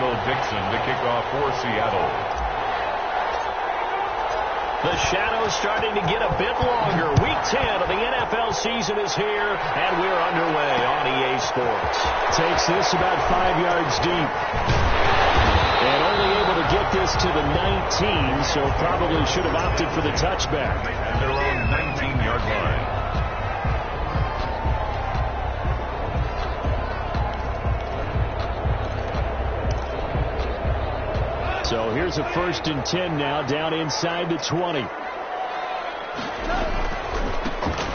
Michael Dixon to kick off for Seattle. The shadow's starting to get a bit longer. Week 10 of the NFL season is here, and we're underway on EA Sports. Takes this about 5 yards deep. And only able to get this to the 19, so probably should have opted for the touchback. At their own 19-yard line. So here's a 1st and 10 now, down inside the 20.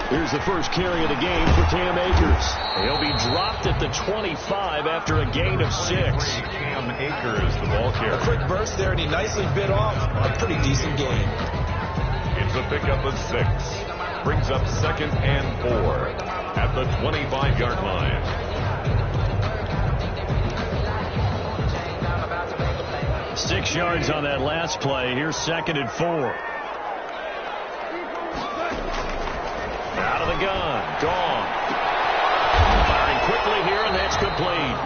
Here's the first carry of the game for Cam Akers. He'll be dropped at the 25 after a gain of 6. Cam Akers, the ball carrier. A quick burst there, and he nicely bit off a pretty decent gain. It's a pickup of 6. Brings up 2nd and 4 at the 25-yard line. 6 yards on that last play. Here's 2nd and 4. Out of the gun. Gone. Firing quickly here, and that's complete.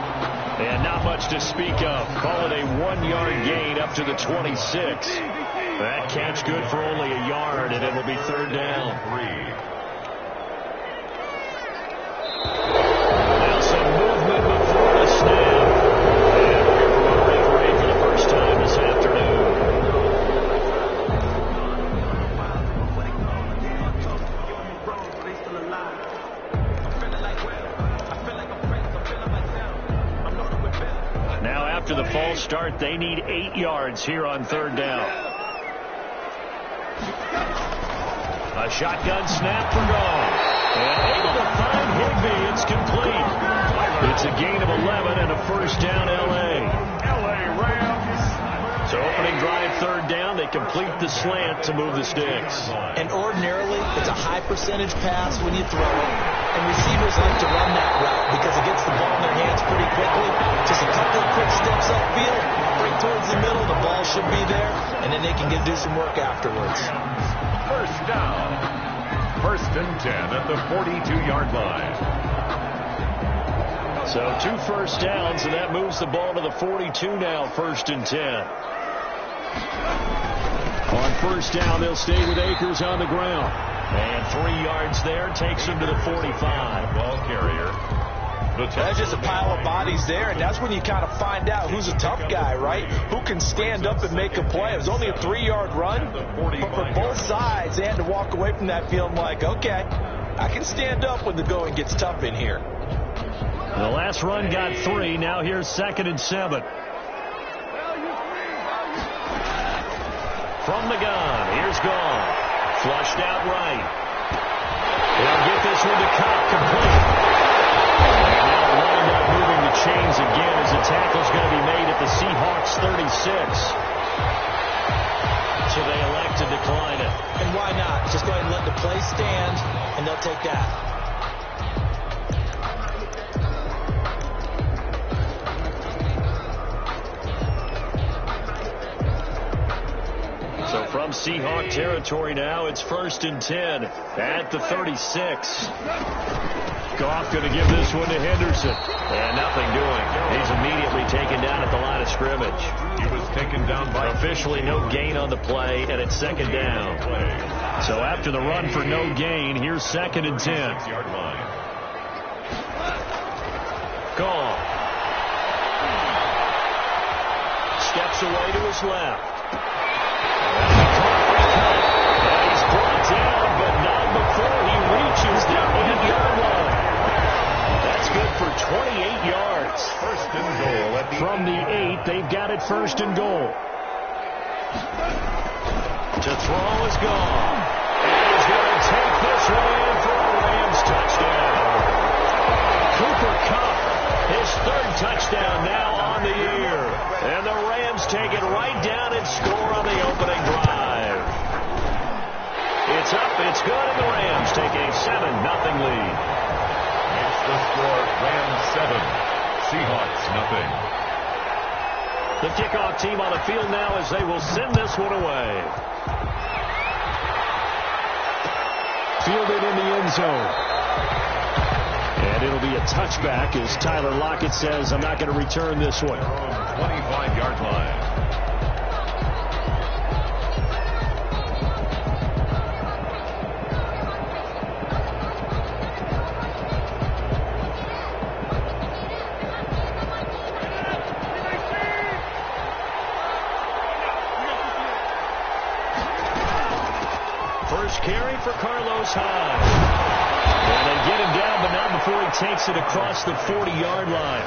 And not much to speak of. Call it a 1-yard gain up to the 26. That catch good for only a yard, and it'll be 3rd down. Now some movement before the snap. And we're from our referee for the first time this afternoon. Now after the false start, they need 8 yards here on 3rd down. A shotgun snap for Gone. And able to find Higbee. It's complete. It's a gain of 11 and a 1st down L.A. So opening drive 3rd down, they complete the slant to move the sticks. And ordinarily, it's a high percentage pass when you throw it. And receivers like to run that route because it gets the ball in their hands pretty quickly. Just a couple of quick steps upfield, right towards the middle, the ball should be there, and then they can do some work afterwards. 1st down. 1st and 10 at the 42-yard line. So 2 first downs, and that moves the ball to the 42 now, 1st and 10. On 1st down, they'll stay with Akers on the ground. And 3 yards there takes him to the 45. Ball carrier. That's just a pile of bodies there, and that's when you kind of find out who's a tough guy, right? Who can stand up and make a play. It was only a 3-yard run, but for both sides, they had to walk away from that feeling like, okay, I can stand up when the going gets tough in here. The last run got 3. Now here's 2nd and 7. From the gun, here's Gone. Flushed out right. They'll get this one to Cobb, complete. And now lined up moving the chains again as the tackle's going to be made at the Seahawks 36. So they elect to decline it. And why not? Just go ahead and let the play stand, and they'll take that. So from Seahawk territory now, it's 1st and 10 at the 36. Goff going to give this one to Henderson. And nothing doing. He's immediately taken down at the line of scrimmage. He was taken down by officially no gain on the play, and it's 2nd down. So after the run for no gain, here's 2nd and 10. 6-yard line. Gone. Steps away to his left. And he's brought down, but not before he reaches the 8-yard line. That's good for 28 yards. 1st and goal at the From the 8, they've got it 1st and goal. To throw is Gone. And he's going to take this one in for a Rams touchdown. Cooper Kupp, his 3rd touchdown now on the year. And the Rams take it right down and score on the opening drive. It's up, it's good, and the Rams take a 7-0 lead. It's the score, Rams 7, Seahawks nothing. The kickoff team on the field now as they will send this one away. Fielded in the end zone. And it'll be a touchback as Tyler Lockett says, I'm not going to return this one. 25-yard line. First carry for Carlos Hyde. And they get him down, but not before he takes it across the 40-yard line.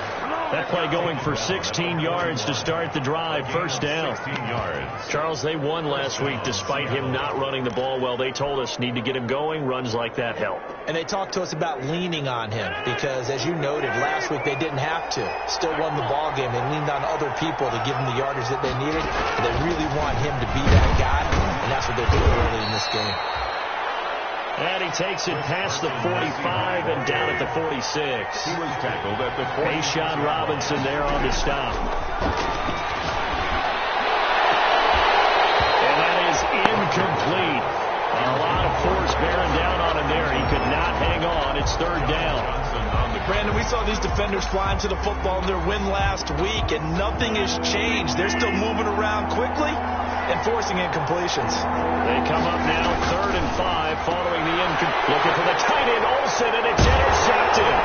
That play going for 16 yards to start the drive. First down. 16 yards. Charles, they won last week despite him not running the ball well. They told us need to get him going. Runs like that help. And they talked to us about leaning on him because, as you noted, last week they didn't have to. Still won the ball game. They leaned on other people to give them the yardage that they needed. And they really want him to be that guy, and that's what they're doing early in this game. And he takes it past the 45 and down at the 46. He was tackled at the 40. Mayshawn Robinson there on the stop. And that is incomplete. A lot of force bearing down on him there. He could not hang on. It's third down. Brandon, we saw these defenders flying to the football in their win last week, and nothing has changed. They're still moving around quickly and forcing incompletions. They come up now, 3rd and 5, following the looking for the tight end, Olsen, and it's intercepted.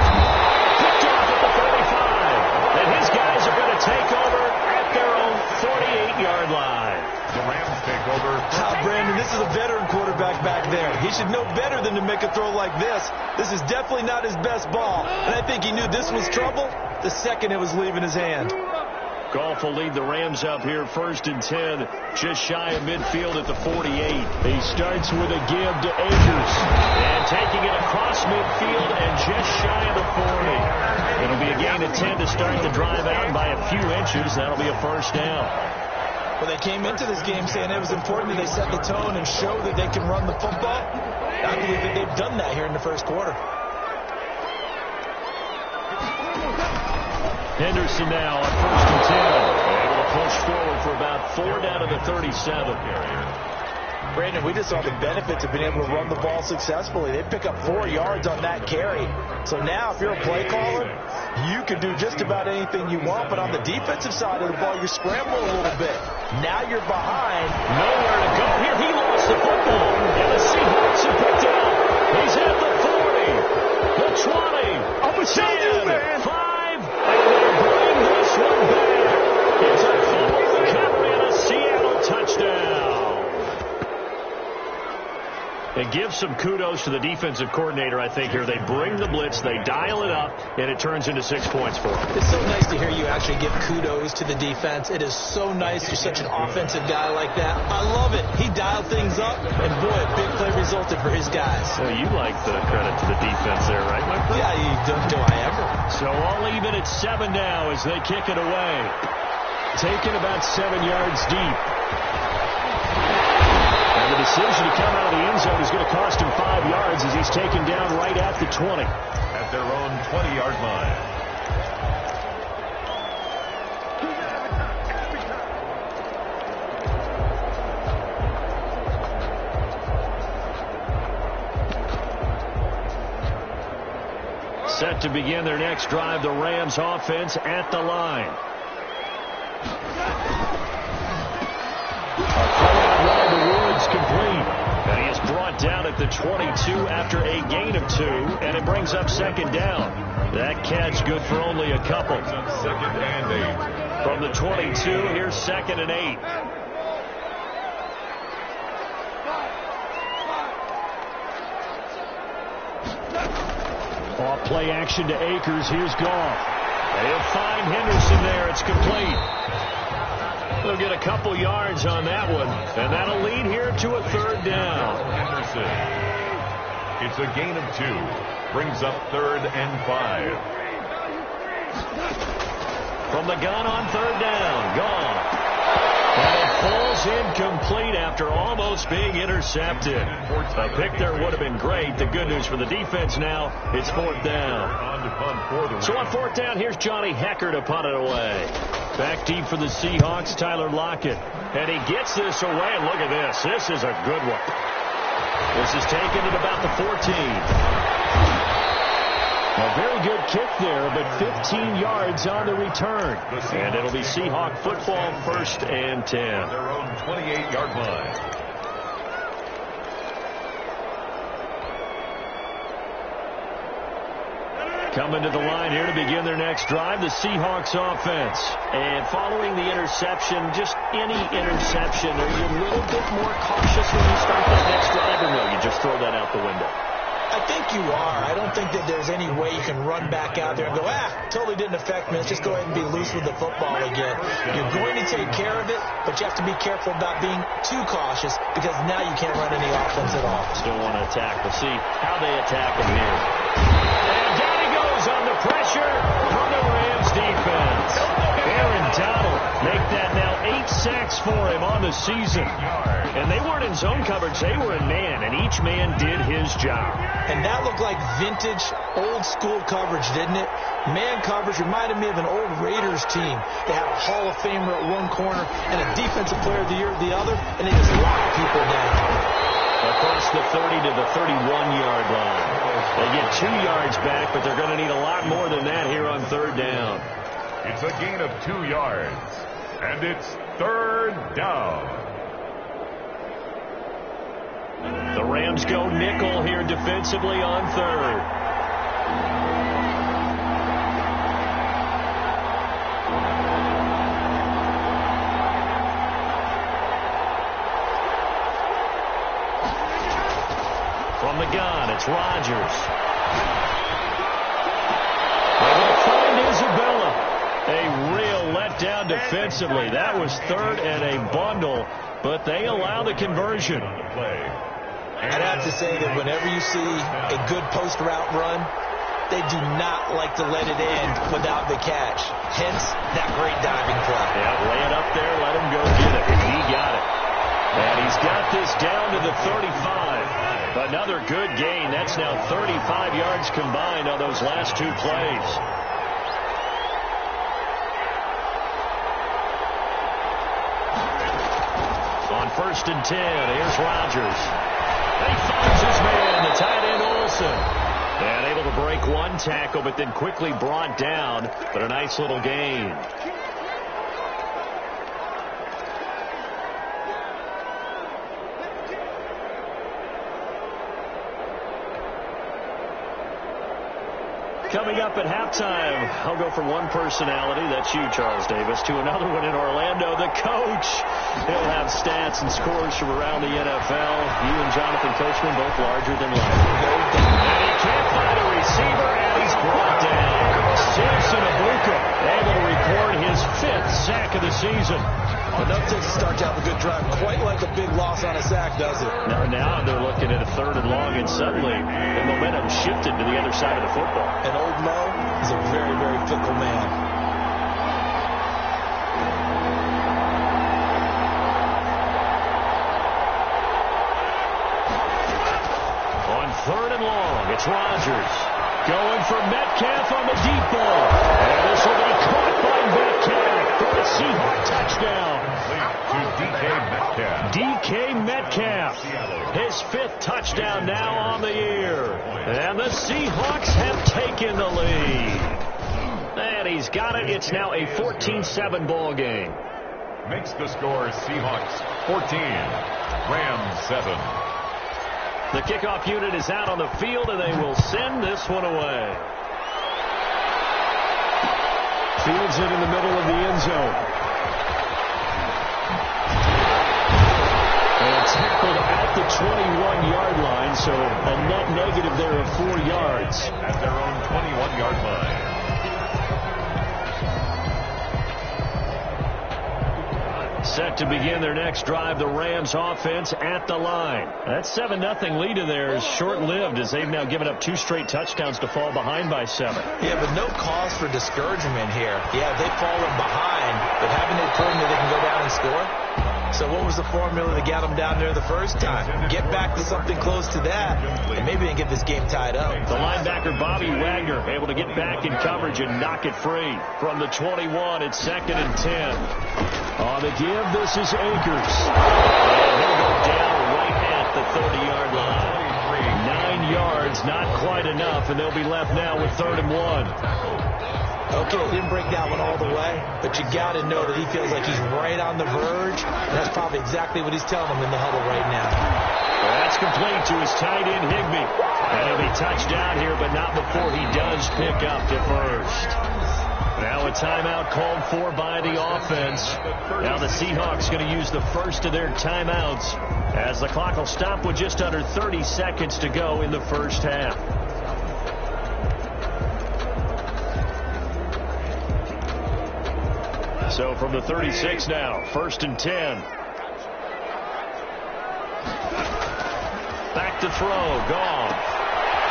Picked off at the 35. And his guys are going to take over at their own 48-yard line. The Rams take over. Brandon, this is a veteran quarterback back there. He should know better than to make a throw like this. This is definitely not his best ball. And I think he knew this was trouble the second it was leaving his hand. Goff will lead the Rams up here 1st and 10, just shy of midfield at the 48. He starts with a give to Akers. And taking it across midfield and just shy of the 40. It'll be a gain of 10 to start the drive out by a few inches. That'll be a first down. Well, they came into this game saying it was important that they set the tone and show that they can run the football. I believe that they've done that here in the first quarter. Henderson now on 1st and 10. Able to push forward for about 4 down to the 37. Brandon, we just saw the benefits of being able to run the ball successfully. They pick up 4 yards on that carry. So now if you're a play caller, you can do just about anything you want. But on the defensive side of the ball, you're scrambling a little bit. Now you're behind. Nowhere to go. Here he lost the football. And the Seahawks have picked it up. He's at the 40. The 20. I'm a 10. 5. And they bring this one back. It's a fumble recovery and a Seattle touchdown. And give some kudos to the defensive coordinator, I think, here. They bring the blitz, they dial it up, and it turns into 6 points for them. It's so nice to hear you actually give kudos to the defense. It is so nice you're such an offensive guy like that. I love it. He dialed things up, and boy, a big play resulted for his guys. Well, you like the credit to the defense there, right, my friend? Yeah, you do I ever. So all even at 7 now as they kick it away. Taken about 7 yards deep. And the decision to come out of the end zone is going to cost him 5 yards as he's taken down right at the 20. At their own 20-yard line. Set to begin their next drive, the Rams offense at the line. Complete. And he is brought down at the 22 after a gain of 2, and it brings up 2nd down. That catch good for only a couple. 2nd and 8. From the 22, here's 2nd and 8. Off play action to Akers. Here's Goff. They'll find Henderson there. It's complete. They'll get a couple yards on that one, and that'll lead here to a 3rd down. Henderson. It's a gain of 2. Brings up 3rd and 5. From the gun on 3rd down. Gone. And it falls incomplete after almost being intercepted. A pick there would have been great. The good news for the defense now, it's 4th down. So on 4th down, here's Johnny Hecker to punt it away. Back deep for the Seahawks, Tyler Lockett. And he gets this away, and look at this. This is a good one. This is taken at about the 14. A very good kick there, but 15 yards on the return. And it'll be Seahawk football, 1st and 10. Their own 28-yard line. Coming to the line here to begin their next drive, the Seahawks offense. And following the interception, just any interception, are you a little bit more cautious when you start that next drive, or no, you just throw that out the window? I think you are. I don't think that there's any way you can run back out there and go, totally didn't affect me. Let's just go ahead and be loose with the football again. You're going to take care of it, but you have to be careful about being too cautious because now you can't run any offense at all. Still want to attack. We'll see how they attack him here. And down he goes on the pressure from the Rams defense. Aaron Donald make that now 8 sacks for him on the season. And they weren't in zone coverage. They were in man, and each man did his job. And that looked like vintage, old-school coverage, didn't it? Man coverage reminded me of an old Raiders team. They had a Hall of Famer at one corner and a Defensive Player of the Year at the other, and they just locked people down. Across the 30 to the 31-yard line. They get 2 yards back, but they're going to need a lot more than that here on 3rd down. It's a gain of 2 yards, and it's 3rd down. The Rams go nickel here defensively on 3rd. From the gun, it's Rodgers. Able to find Isabella. A real letdown defensively. That was 3rd and a bundle, but they allow the conversion. I'd have to say that whenever you see a good post route run, they do not like to let it end without the catch. Hence, that great diving play. Yeah, lay it up there, let him go get it. He got it. And he's got this down to the 35. Another good gain. That's now 35 yards combined on those last 2 plays. On 1st and 10, here's Rodgers. He finds his man, the tight end Olsen. And able to break 1 tackle, but then quickly brought down. But a nice little gain. Coming up at halftime, I'll go from one personality, that's you, Charles Davis, to another one in Orlando, the coach. He'll have stats and scores from around the NFL. You and Jonathan Coachman, both larger than life. And he can't find a receiver, and he's brought down. Samson Abuka able to record his 5th sack of the season. Enough to start out a good drive, quite like a big loss on a sack, does it? Now they're looking at a 3rd and long, and suddenly the momentum shifted to the other side of the football. And old Mo is a very, very fickle man. On 3rd and long, it's Rodgers going for Metcalf on the deep ball. And this will be caught by Metcalf for a Seahawk touchdown. To DK Metcalf. DK Metcalf, his 5th touchdown now on the year. And the Seahawks have taken the lead. And he's got it. It's now a 14-7 ball game. Makes the score Seahawks 14, Rams 7. The kickoff unit is out on the field, and they will send this one away. Fields it in the middle of the end zone. And tackled at the 21-yard line, so a net negative there of 4 yards. At their own 21-yard line. Set to begin their next drive, the Rams offense at the line. That 7-0 lead of theirs short-lived as they've now given up 2 straight touchdowns to fall behind by 7. Yeah, but no cause for discouragement here. Yeah, they've fallen behind, but haven't they proven that they can go down and score? So what was the formula that got them down there the first time? Get back to something close to that, and maybe they can get this game tied up. The linebacker, Bobby Wagner, able to get back in coverage and knock it free. From the 21, it's 2nd and 10. On the give, this is Akers. And he'll go down right at the 30-yard line. 9 yards, not quite enough, and they'll be left now with 3rd and 1. Okay, didn't break that one all the way, but you got to know that he feels like he's right on the verge. And that's probably exactly what he's telling him in the huddle right now. Well, that's complete to his tight end, Higbee. And he'll be touched down here, but not before he does pick up to first. Now a timeout called for by the offense. Now the Seahawks going to use the first of their timeouts as the clock will stop with just under 30 seconds to go in the first half. So from the 36 now, 1st and 10. Back to throw, gone.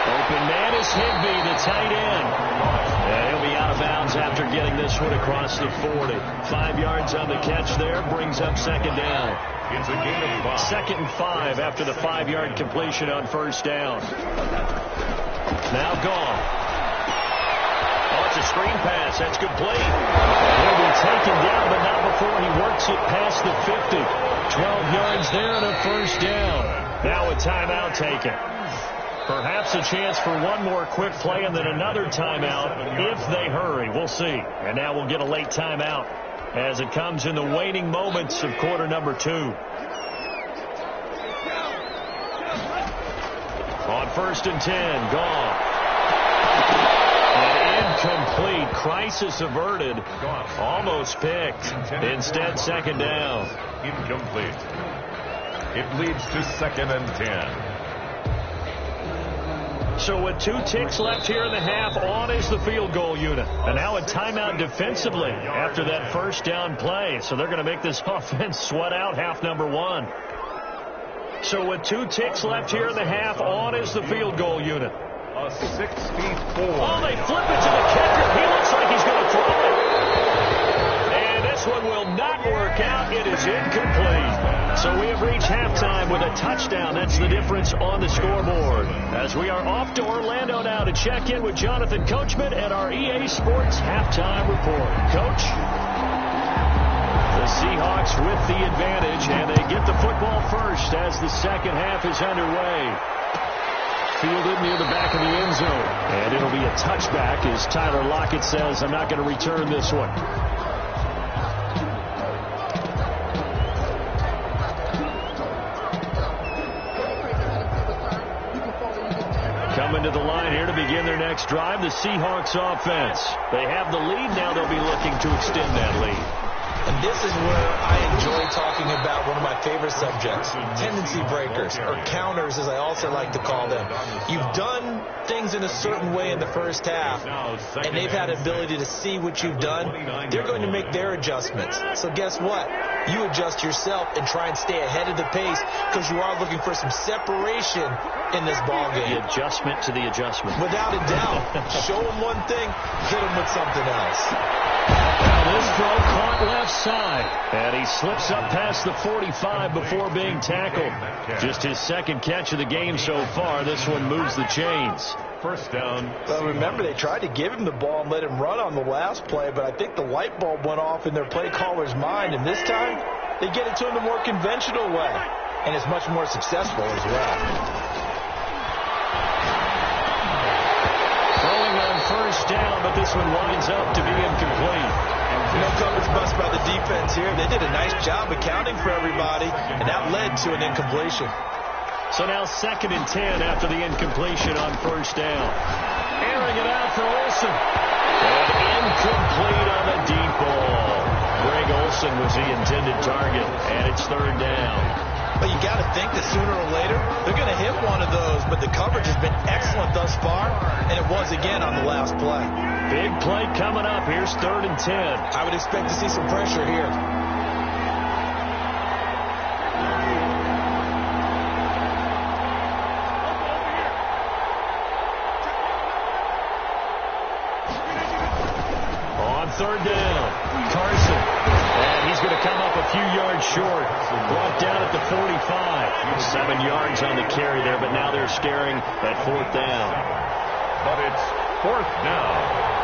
Open man is Higbee, the tight end. And he'll be out of bounds after getting this one across the 40. 5 yards on the catch there, brings up 2nd down. It's a gain of 5. 2nd and 5 after the 5-yard completion on 1st down. Now gone. Oh, it's a screen pass. That's complete. He'll be taken down, but not before he works it past the 50. 12 yards there and a 1st down. Now a timeout taken. Perhaps a chance for one more quick play and then another timeout if they hurry. We'll see. And now we'll get a late timeout as it comes in the waning moments of quarter number 2. On 1st and 10, gone. Incomplete. Crisis averted. Almost picked. Instead, 2nd down. Incomplete. It leads to 2nd and 10. So with 2 ticks left here in the half, on is the field goal unit. And now a timeout defensively after that 1st down play. So they're going to make this offense sweat out half number 1. So with 2 ticks left here in the half, on is the field goal unit. A 6'4". Oh, they flip it to the kicker. He looks like he's going to throw it. And this one will not work out. It is incomplete. So we have reached halftime with a touchdown. That's the difference on the scoreboard. As we are off to Orlando now to check in with Jonathan Coachman at our EA Sports Halftime Report. Coach? The Seahawks with the advantage, and they get the football first as the second half is underway. Fielded near the back of the end zone. And it'll be a touchback as Tyler Lockett says, I'm not going to return this one. Coming to the line here to begin their next drive, the Seahawks offense. They have the lead now. They'll be looking to extend that lead. And this is where I enjoy talking about one of my favorite subjects, tendency breakers, or counters as I also like to call them. You've done things in a certain way in the first half, and they've had an ability to see what you've done. They're going to make their adjustments. So guess what? You adjust yourself and try and stay ahead of the pace because you are looking for some separation in this ballgame. The adjustment to the adjustment. Without a doubt. Show them one thing, hit them with something else. This throw caught left side, and he slips up past the 45 before being tackled. Just his 2nd catch of the game so far. This one moves the chains. 1st down. Well, remember, they tried to give him the ball and let him run on the last play, but I think the light bulb went off in their play caller's mind, and this time they get it to him the more conventional way, and it's much more successful as well. Throwing on 1st down, but this one winds up to be incomplete. No coverage bust by the defense here. They did a nice job accounting for everybody, and that led to an incompletion. So now 2nd and 10 after the incompletion on 1st down. Airing it out for Olsen. And incomplete on the deep ball. Greg Olsen was the intended target, and it's 3rd down. But you got to think that sooner or later they're going to hit one of those, but the coverage has been excellent thus far, and it was again on the last play. Big play coming up. Here's 3rd and 10. I would expect to see some pressure here. On 3rd down, Carson. And he's going to come up a few yards short. Brought down at the 45. 7 yards on the carry there, but now they're staring at 4th down. But it's 4th down.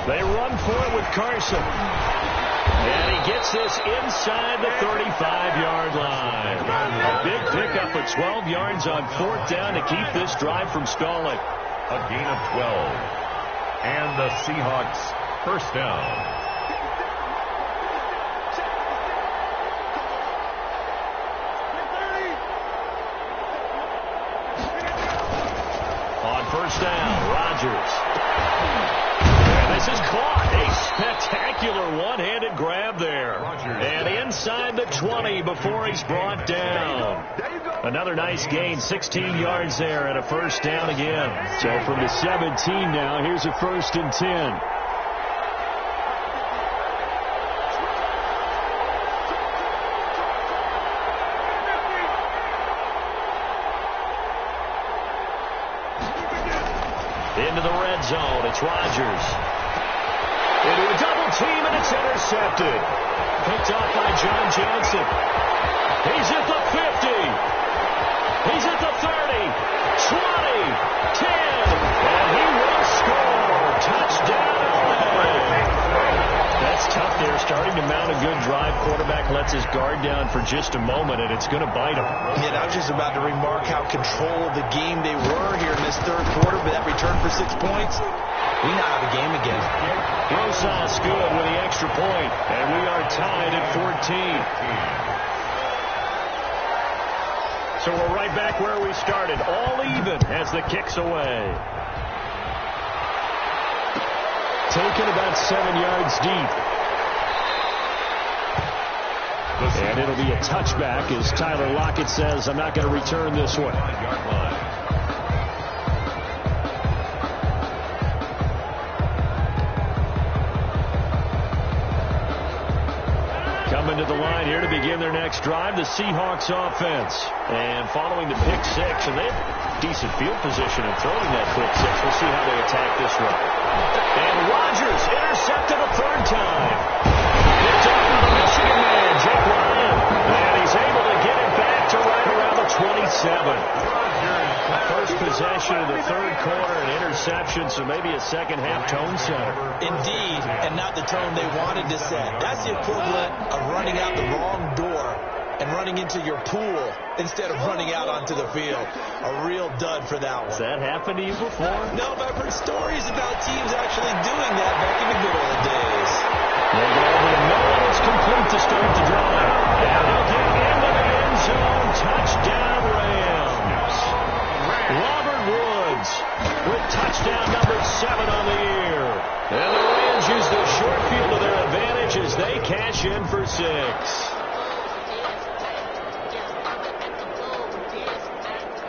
They run for it with Carson. And he gets this inside the 35-yard line. A big pickup of 12 yards on 4th down to keep this drive from stalling. A gain of 12. And the Seahawks first down. On first down, Rodgers. And this is caught. A spectacular one-handed grab there. And inside the 20 before he's brought down. Another nice gain, 16 yards there and a first down again. So from the 17 now, here's a 1st and 10. Into the red zone. It's Rodgers. Into a double team, and it's intercepted. Picked off by John Johnson. He's at the 50. He's at the 30. 20. 10. And he will score. Touchdown, LA. That's tough there. Starting to mount a good drive. Quarterback lets his guard down for just a moment, and it's going to bite him. Yeah, I was just about to remark how control of the game they were here in this third quarter, but that return for 6 points, we now have a game again. Rosas good with the extra point, and we are tied at 14. So we're right back where we started, all even as the kick's away. Taken about 7 yards deep. And it'll be a touchback as Tyler Lockett says, I'm not going to return this one. Coming to the line here to begin their next drive, the Seahawks offense. And following the pick six, and they have decent field position in throwing that pick six. We'll see how they attack this one. And Rodgers intercepted a 3rd time. Picked up by the Michigan man, Jake Ryan. And he's able to get it back to right around the 27. First possession of the 3rd quarter, an interception, so maybe a second-half tone setter. Indeed, and not the tone they wanted to set. That's the equivalent of running out the wrong door and running into your pool instead of running out onto the field. A real dud for that one. Has that happened to you before? No, but I've heard stories about teams actually doing that back in the good old days. They'll go over to Nolan. It's complete to start the drive. And they'll get into the end zone. Touchdown, Rams. Robert Woods with touchdown number 7 on the year. And the Rams use the short field to their advantage as they cash in for 6.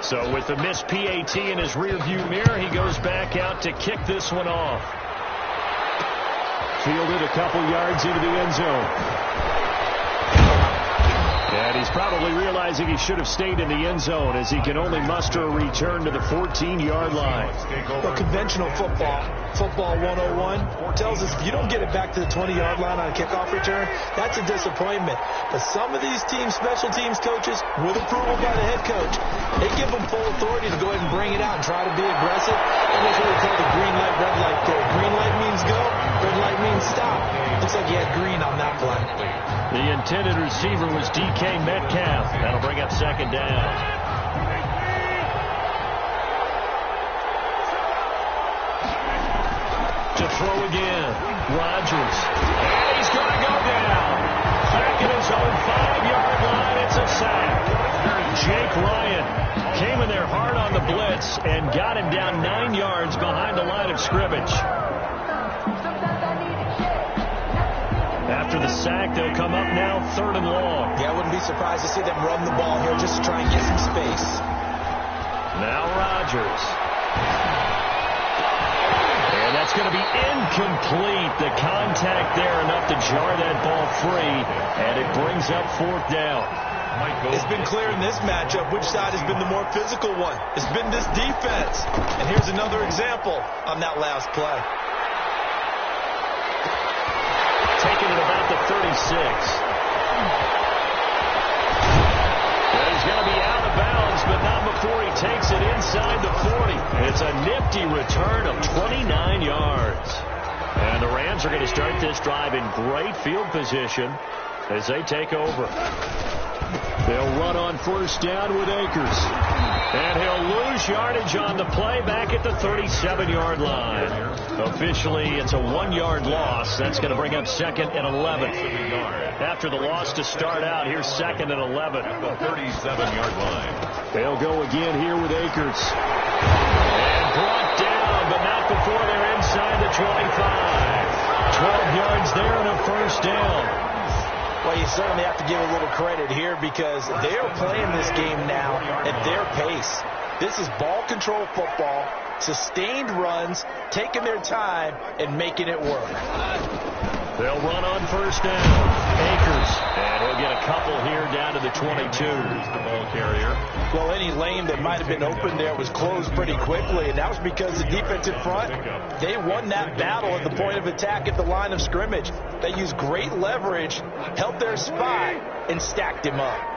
So with the missed PAT in his rearview mirror, he goes back out to kick this one off. Fielded a couple yards into the end zone. And he's probably realizing he should have stayed in the end zone as he can only muster a return to the 14-yard line. Well, conventional football 101, tells us if you don't get it back to the 20-yard line on a kickoff return, that's a disappointment. But some of these teams, special teams coaches, with approval by the head coach, they give them full authority to go ahead and bring it out and try to be aggressive. And that's what we call the green light, red light there. Green light means go, red light means stop. Looks like you had green on that play. The intended receiver was DK Metcalf. That'll bring up 2nd down. To throw again, Rodgers. And he's going to go down. Back at his own 5-yard line, it's a sack. Jake Ryan came in there hard on the blitz and got him down 9 yards behind the line of scrimmage. After the sack, they'll come up now 3rd and long. Yeah, I wouldn't be surprised to see them run the ball here just to try and get some space. Now Rodgers. And that's going to be incomplete. The contact there enough to jar that ball free, and it brings up 4th down. It's been clear in this matchup which side has been the more physical one. It's been this defense. And here's another example on that last play. Taken at about the 36. Well, he's going to be out of bounds, but not before he takes it inside the 40. It's a nifty return of 29 yards. And the Rams are going to start this drive in great field position as they take over. They'll run on first down with Akers. And he'll lose yardage on the play back at the 37-yard line. Officially, it's a 1-yard loss. That's going to bring up 2nd and 11. After the loss to start out, here's 2nd and 11. At the 37-yard line. They'll go again here with Akers. And brought down, but not before they're inside the 25. 12 yards there and a first down. Well, you certainly have to give a little credit here because they're playing this game now at their pace. This is ball control football, sustained runs, taking their time, and making it work. They'll run on first down. Akers. And he'll get a couple here down to the 22. The ball carrier. Well, any lane that might have been open there was closed pretty quickly, and that was because the defensive front, they won that battle at the point of attack at the line of scrimmage. They used great leverage, held their spot, and stacked him up.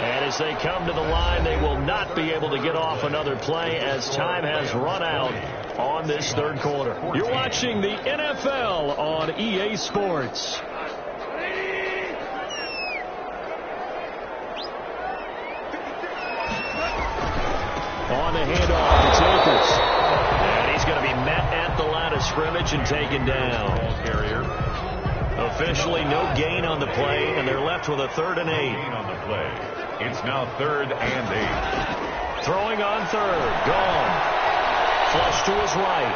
And as they come to the line, they will not be able to get off another play as time has run out on this third quarter. You're watching the NFL on EA Sports. On the handoff, it's Akers. And he's going to be met at the line of scrimmage and taken down. Ball carrier. Officially no gain on the play, and they're left with a 3rd and 8. Gain on the play. It's now 3rd and 8. Throwing on 3rd. Gone. Flush to his right.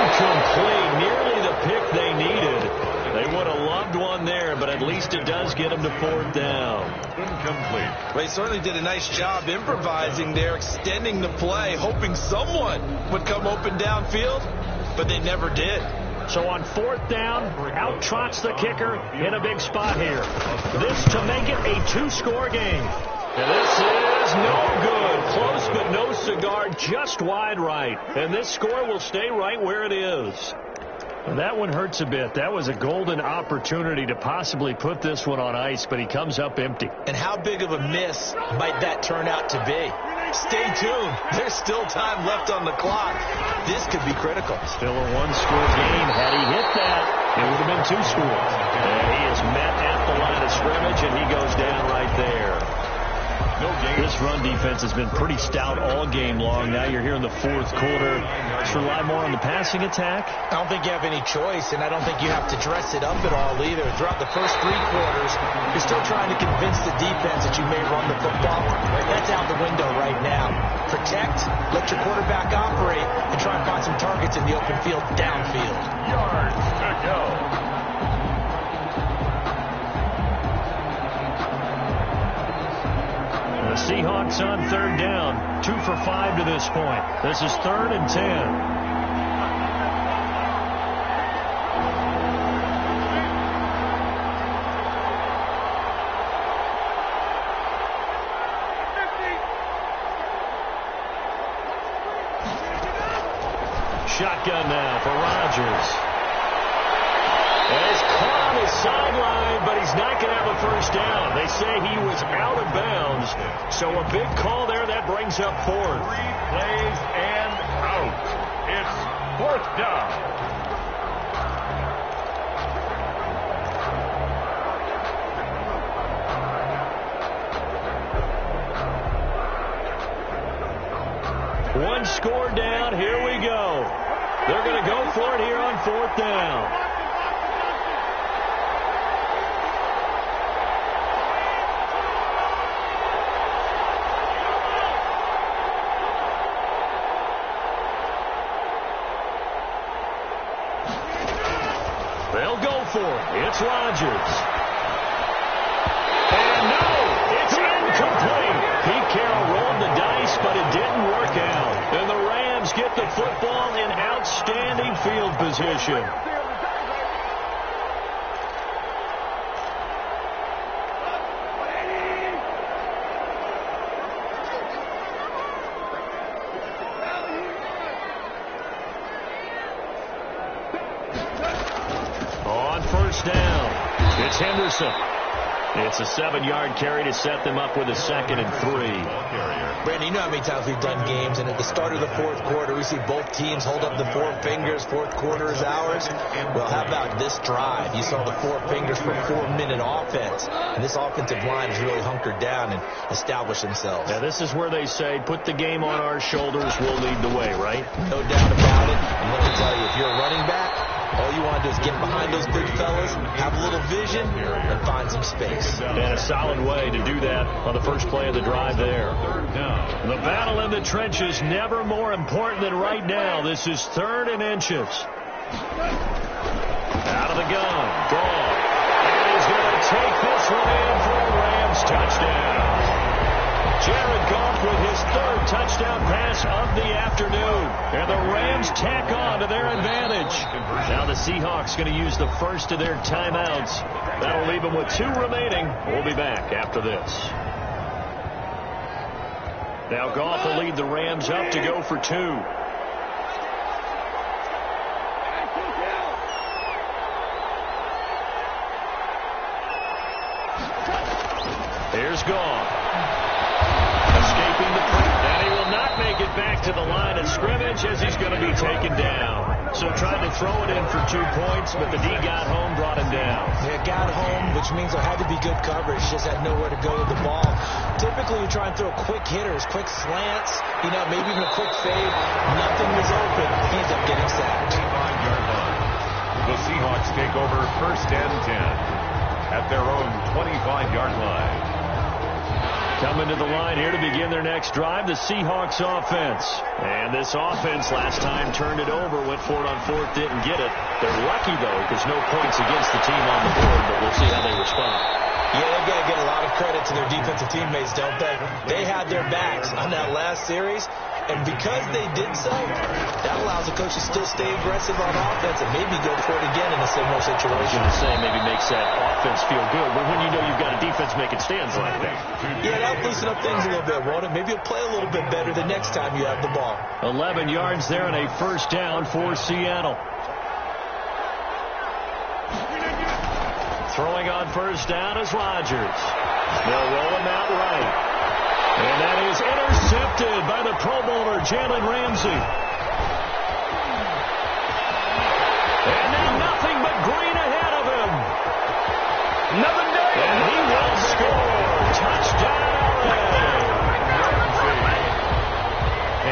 Incomplete. Nearly the pick they needed. They would have loved one there, but at least it does get them to 4th down. Incomplete. They certainly did a nice job improvising there, extending the play, hoping someone would come open downfield, but they never did. So on 4th down, out trots the kicker in a big spot here. This to make it a 2-score game. And this is no good. Close but no cigar, just wide right. And this score will stay right where it is. And that one hurts a bit. That was a golden opportunity to possibly put this one on ice, but he comes up empty. And how big of a miss might that turn out to be? Stay tuned. There's still time left on the clock. This could be critical. Still a 1-score game. Had he hit that, it would have been 2 scores. And he is met at the line of scrimmage, and he goes down right there. No gain. This run defense has been pretty stout all game long. Now you're here in the 4th quarter. Let's rely more on the passing attack. I don't think you have any choice, and I don't think you have to dress it up at all either. Throughout the first 3 quarters, you're still trying to convince the defense that you may run the football. That's out the window right now. Protect, let your quarterback operate, and try and find some targets in the open field downfield. Yards to go. The Seahawks on 3rd down, 2 for 5 to this point. This is 3rd and 10. Shotgun now for Rodgers. And he's caught on his sideline, but he's not going to have a first down. They say he was out of bounds. So a big call there. That brings up 4th. 3 plays and out. It's 4th down. One score down. Here we go. They're going to go for it here on 4th down. They'll go for it. It's Rodgers. And no, it's incomplete. Pete Carroll rolled the dice, but it didn't work out. And the Rams get the football in outstanding field position. On first down, it's Henderson. It's a 7-yard carry to set them up with a 2nd and 3. Brandon, you know how many times we've done games, and at the start of the fourth quarter, we see both teams hold up the 4 fingers, fourth quarter is ours. Well, how about this drive? You saw the 4 fingers for 4-minute offense, and this offensive line has really hunkered down and established themselves. Now, this is where they say, put the game on our shoulders, we'll lead the way, right? No doubt about it. And let me tell you, if you're a running back, all you want to do is get behind those big fellas, have a little vision, and find some space. And a solid way to do that on the first play of the drive there. The battle in the trenches, never more important than right now. This is 3rd and inches. Out of the gun. Gone. And he's going to take this one in for a Rams touchdown. Jared Goff with his 3rd touchdown pass of the afternoon. And the Rams tack on to their advantage. Now the Seahawks going to use the first of their timeouts. That'll leave them with 2 remaining. We'll be back after this. Now Goff will lead the Rams up to go for 2. Here's Goff. Escaping the pressure, and he will not make it back to the line of scrimmage as he's going to be taken down. So tried to throw it in for 2 points, but the D got home, brought him down. Yeah, got home, which means there had to be good coverage. Just had nowhere to go with the ball. Typically, you try and throw quick hitters, quick slants, maybe even a quick fade. Nothing was open. He ends up getting sacked. The Seahawks take over 1st and 10 at their own 25-yard line. Coming to the line here to begin their next drive, the Seahawks offense. And this offense last time turned it over, went for it on 4th, didn't get it. They're lucky, though, because no points against the team on the board, but we'll see how they respond. Yeah, they've got to get a lot of credit to their defensive teammates, don't they? They had their backs on that last series, and because they did so, that allows the coach to still stay aggressive on offense and maybe go for it again in a similar situation. I was going to say, maybe makes that offense feel good, but when you know you've got a defense making stands like that. Yeah, that'll loosen up things a little bit, won't it? Maybe you'll play a little bit better the next time you have the ball. 11 yards there and a 1st down for Seattle. Throwing on 1st down is Rodgers. They'll roll him out right. And that is intercepted by the Pro Bowler, Jalen Ramsey. And now nothing but green ahead of him. Another day. And he will score. Touchdown, LA.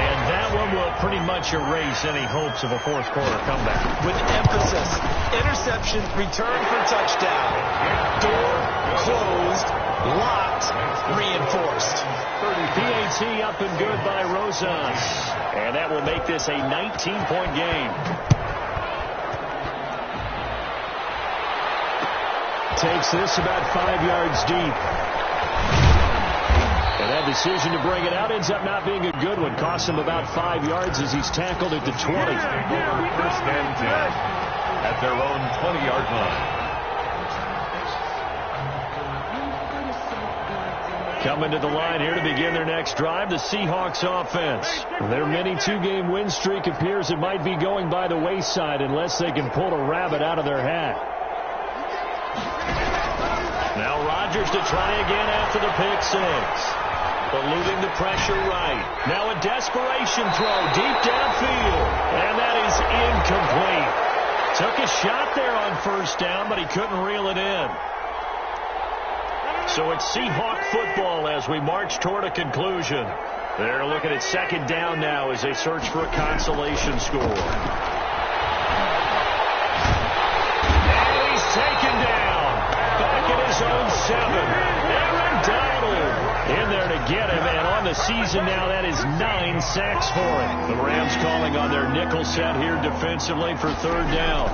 And that one will pretty much erase any hopes of a 4th quarter comeback. With emphasis. Interception, return for touchdown. Door closed, locked, reinforced. PAT up and good by Rosas. And that will make this a 19-point game. Takes this about 5 yards deep. And that decision to bring it out ends up not being a good one. Costs him about 5 yards as he's tackled at the 20. 1st and 10 at their own 20-yard line. Coming to the line here to begin their next drive, the Seahawks offense. Their mini 2-game win streak appears it might be going by the wayside unless they can pull a rabbit out of their hat. Now Rodgers to try again after the pick 6. Eluding the pressure right. Now a desperation throw deep downfield. And that is incomplete. Took a shot there on 1st down, but he couldn't reel it in. So it's Seahawk football as we march toward a conclusion. They're looking at 2nd down now as they search for a consolation score. And he's taken down. Back at his own 7. Aaron Donald in there to get him. And on the season now, that is 9 sacks for him. The Rams calling on their nickel set here defensively for 3rd down.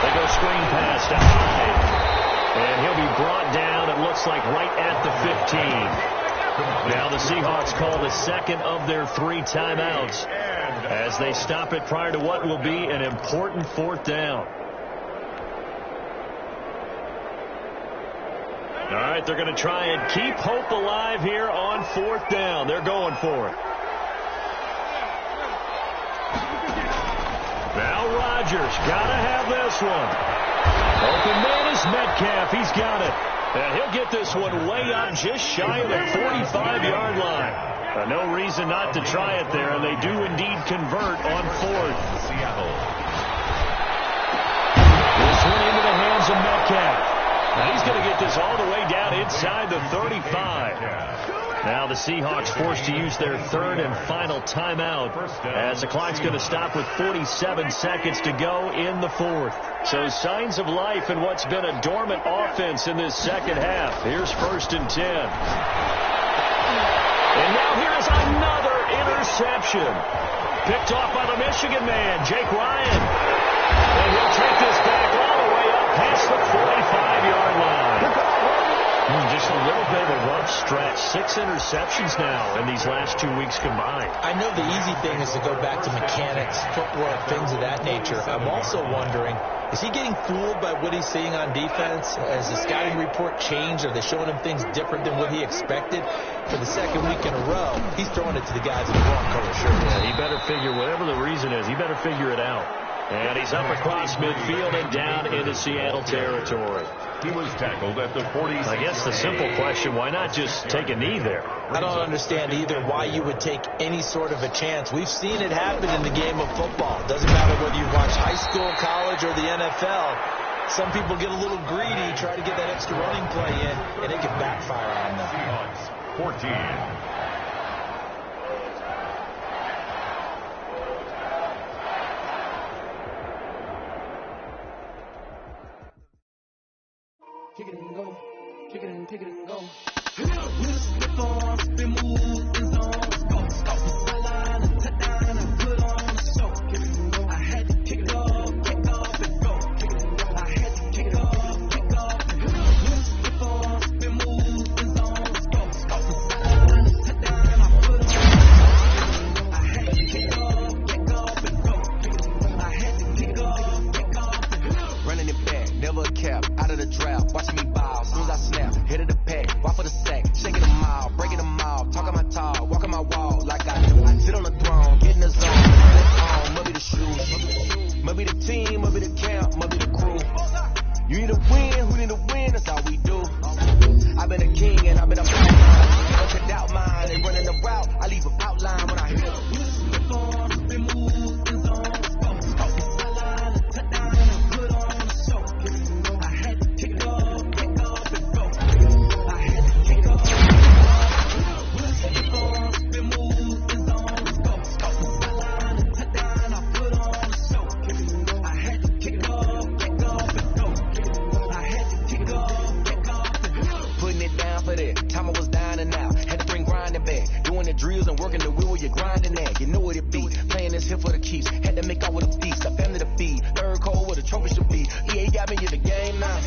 They go screen pass to Hyde. And he'll be brought down, it looks like, right at the 15. Now the Seahawks call the 2nd of their 3 timeouts as they stop it prior to what will be an important 4th down. All right, they're going to try and keep hope alive here on 4th down. They're going for it. Now Rodgers, gotta have this one. Open man is Metcalf. He's got it. And he'll get this one way up just shy of the 45-yard line. No reason not to try it there, and they do indeed convert on fourth. Seattle. This one into the hands of Metcalf. Now he's going to get this all the way down inside the 35. Now the Seahawks forced to use their third and final timeout as the clock's going to stop with 47 seconds to go in the fourth. So signs of life in what's been a dormant offense in this second half. Here's 1st and 10. And now here's another interception. Picked off by the Michigan man, Jake Ryan. And he'll take this back all the way up past the 45-yard line. Just a little bit of a rough stretch. 6 interceptions now in these last 2 weeks combined. I know the easy thing is to go back to mechanics, footwork, things of that nature. I'm also wondering, is he getting fooled by what he's seeing on defense? Has the scouting report changed? Are they showing him things different than what he expected? For the second week in a row, he's throwing it to the guys in the wrong color shirt. Yeah, he better figure, whatever the reason is, he better figure it out. And he's up across midfield and down into Seattle territory. He was tackled at the 40. I guess the simple question, why not just take a knee there? I don't understand either why you would take any sort of a chance. We've seen it happen in the game of football. Doesn't matter whether you watch high school, college, or the NFL. Some people get a little greedy, try to get that extra running play in, and it can backfire on them. Seahawks 14. Kick it and go. Kick it and go. I had to kick it off, kick off and go. I had to kick it off, kick off and go. Been moving zones, go. Touchdown, I put on. I had to kick it off, kick off and go. I had to kick it off, kick off and go. Running it back, never a cap, out of the draft, watching me bow, as soon as I snap, hit of the pack, walk for the sack, shaking them out, breaking them out, talking my talk, walking my wall, like I do, I sit on the throne, get in the zone, maybe the shoes, maybe the team, maybe the camp, maybe the crew, you need to win, who need to win, that's all we do, I've been a king and I've been a man, don't cut out mine, they running the route, I leave them outline when I hit them. Drills and working the wheel where you're grinding at. You know what it be. Playing this here for the keeps. Had to make out with a feast. A family to feed. Third cold where the trophy should be. EA got me in the game now.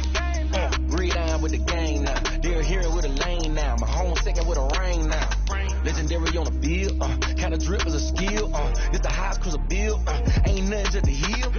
Read on with the game now. They're hearing with a lane now. My home second with a rain now. Legendary on the field. Kind of drip is a skill. It's the highest cruiser bill. Ain't nothing just the heel.